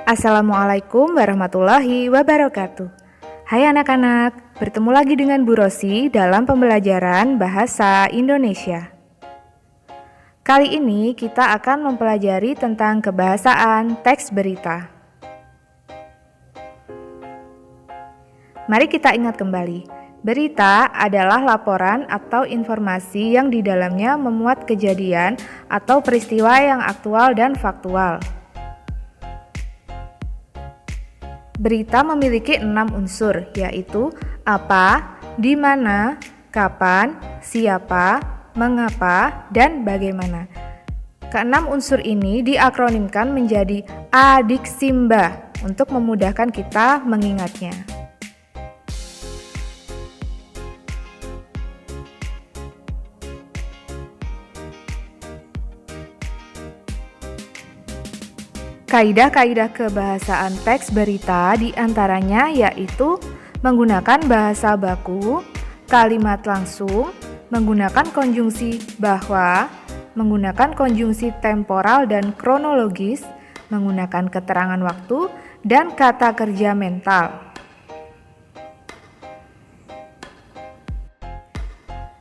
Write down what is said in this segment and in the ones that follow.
Assalamualaikum warahmatullahi wabarakatuh. Hai anak-anak, bertemu lagi dengan Bu Rosi dalam pembelajaran Bahasa Indonesia. Kali ini kita akan mempelajari tentang kebahasaan teks berita. Mari kita ingat kembali, berita adalah laporan atau informasi yang di dalamnya memuat kejadian atau peristiwa yang aktual dan faktual. Berita memiliki 6 unsur, yaitu apa, di mana, kapan, siapa, mengapa, dan bagaimana. Keenam unsur ini diakronimkan menjadi Adiksimba untuk memudahkan kita mengingatnya. Kaidah-kaidah kebahasaan teks berita diantaranya yaitu menggunakan bahasa baku, kalimat langsung, menggunakan konjungsi bahwa, menggunakan konjungsi temporal dan kronologis, menggunakan keterangan waktu, dan kata kerja mental.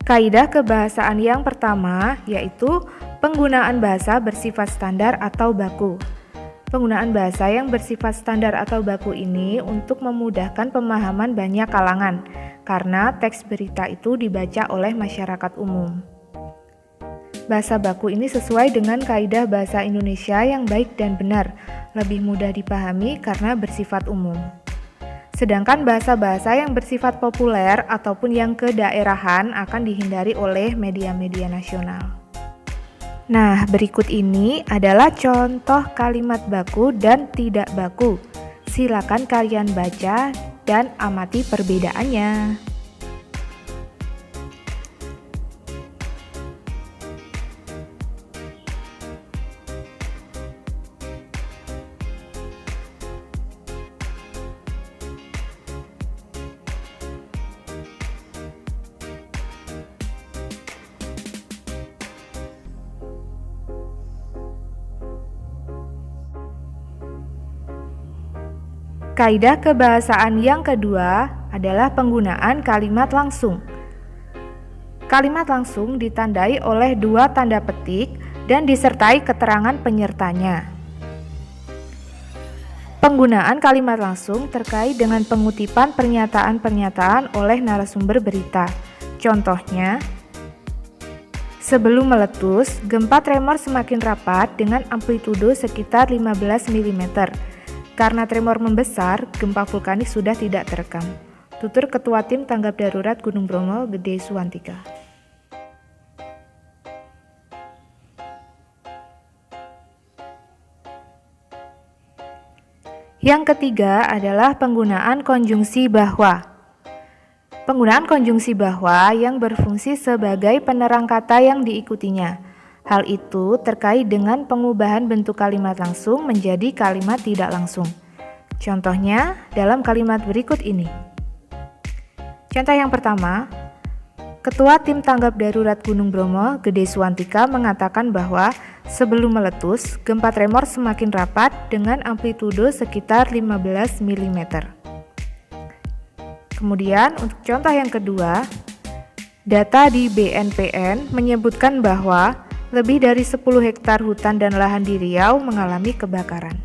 Kaidah kebahasaan yang pertama yaitu penggunaan bahasa bersifat standar atau baku. Penggunaan bahasa yang bersifat standar atau baku ini untuk memudahkan pemahaman banyak kalangan, karena teks berita itu dibaca oleh masyarakat umum. Bahasa baku ini sesuai dengan kaidah bahasa Indonesia yang baik dan benar, lebih mudah dipahami karena bersifat umum. Sedangkan bahasa-bahasa yang bersifat populer ataupun yang kedaerahan akan dihindari oleh media-media nasional. Nah, berikut ini adalah contoh kalimat baku dan tidak baku. Silakan kalian baca dan amati perbedaannya. Kaidah kebahasaan yang kedua adalah penggunaan kalimat langsung. Kalimat langsung ditandai oleh 2 tanda petik dan disertai keterangan penyertanya. Penggunaan kalimat langsung terkait dengan pengutipan pernyataan-pernyataan oleh narasumber berita. Contohnya, sebelum meletus, gempa tremor semakin rapat dengan amplitudo sekitar 15 mm. Karena tremor membesar, gempa vulkanik sudah tidak terekam. Tutur Ketua Tim Tanggap Darurat Gunung Bromo, Gede Suwantika. Yang ketiga adalah penggunaan konjungsi bahwa. Penggunaan konjungsi bahwa yang berfungsi sebagai penerang kata yang diikutinya. Hal itu terkait dengan pengubahan bentuk kalimat langsung menjadi kalimat tidak langsung. Contohnya dalam kalimat berikut ini. Contoh yang pertama, Ketua Tim Tanggap Darurat Gunung Bromo, Gede Suwantika mengatakan bahwa sebelum meletus, gempa tremor semakin rapat dengan amplitudo sekitar 15 mm. Kemudian untuk contoh yang kedua, data di BNPN menyebutkan bahwa lebih dari 10 hektar hutan dan lahan di Riau mengalami kebakaran.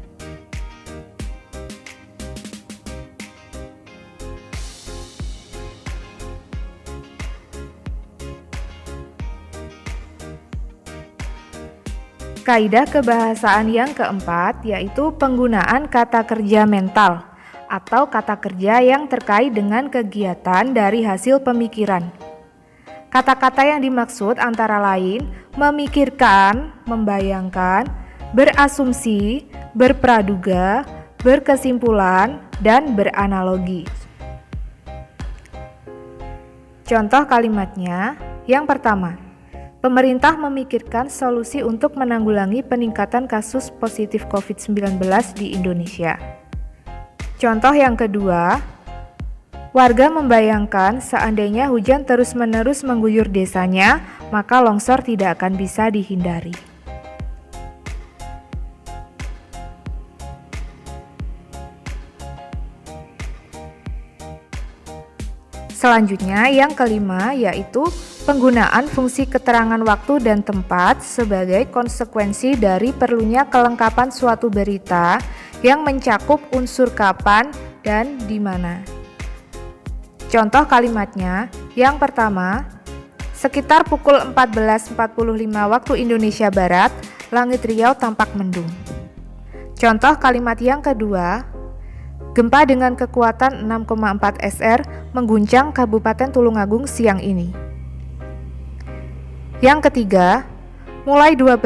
Kaidah kebahasaan yang keempat yaitu penggunaan kata kerja mental atau kata kerja yang terkait dengan kegiatan dari hasil pemikiran. Kata-kata yang dimaksud antara lain memikirkan, membayangkan, berasumsi, berpraduga, berkesimpulan, dan beranalogi. Contoh kalimatnya, yang pertama, pemerintah memikirkan solusi untuk menanggulangi peningkatan kasus positif COVID-19 di Indonesia. Contoh yang kedua, warga membayangkan seandainya hujan terus-menerus mengguyur desanya, maka longsor tidak akan bisa dihindari. Selanjutnya yang kelima yaitu penggunaan fungsi keterangan waktu dan tempat sebagai konsekuensi dari perlunya kelengkapan suatu berita yang mencakup unsur kapan dan di mana. Contoh kalimatnya, yang pertama, sekitar pukul 14.45 waktu Indonesia Barat, langit Riau tampak mendung. Contoh kalimat yang kedua, gempa dengan kekuatan 6,4 SR mengguncang Kabupaten Tulungagung siang ini. Yang ketiga, mulai 12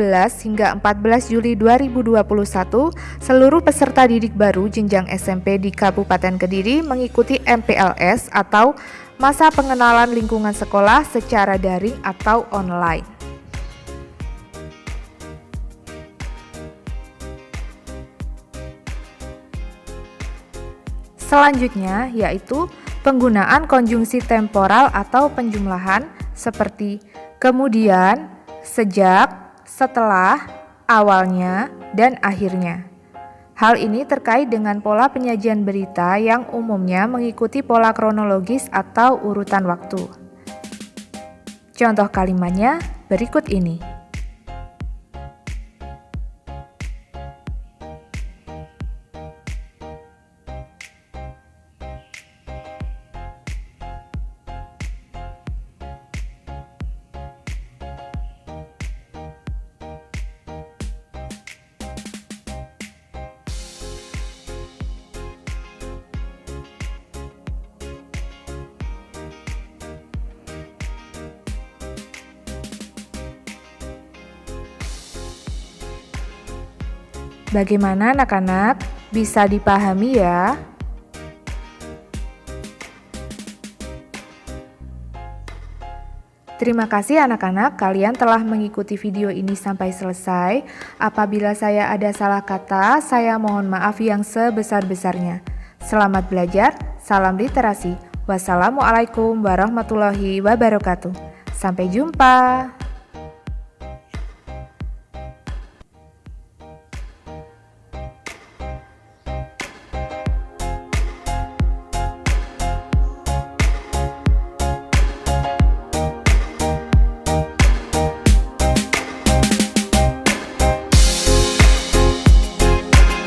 hingga 14 Juli 2021, seluruh peserta didik baru jenjang SMP di Kabupaten Kediri mengikuti MPLS atau masa pengenalan lingkungan sekolah secara daring atau online. Selanjutnya yaitu penggunaan konjungsi temporal atau penjumlahan seperti kemudian, sejak, setelah, awalnya, dan akhirnya. Hal ini terkait dengan pola penyajian berita yang umumnya mengikuti pola kronologis atau urutan waktu. Contoh kalimatnya berikut ini. Bagaimana anak-anak? Bisa dipahami ya? Terima kasih anak-anak, kalian telah mengikuti video ini sampai selesai. Apabila saya ada salah kata, saya mohon maaf yang sebesar-besarnya. Selamat belajar, salam literasi. Wassalamualaikum warahmatullahi wabarakatuh. Sampai jumpa.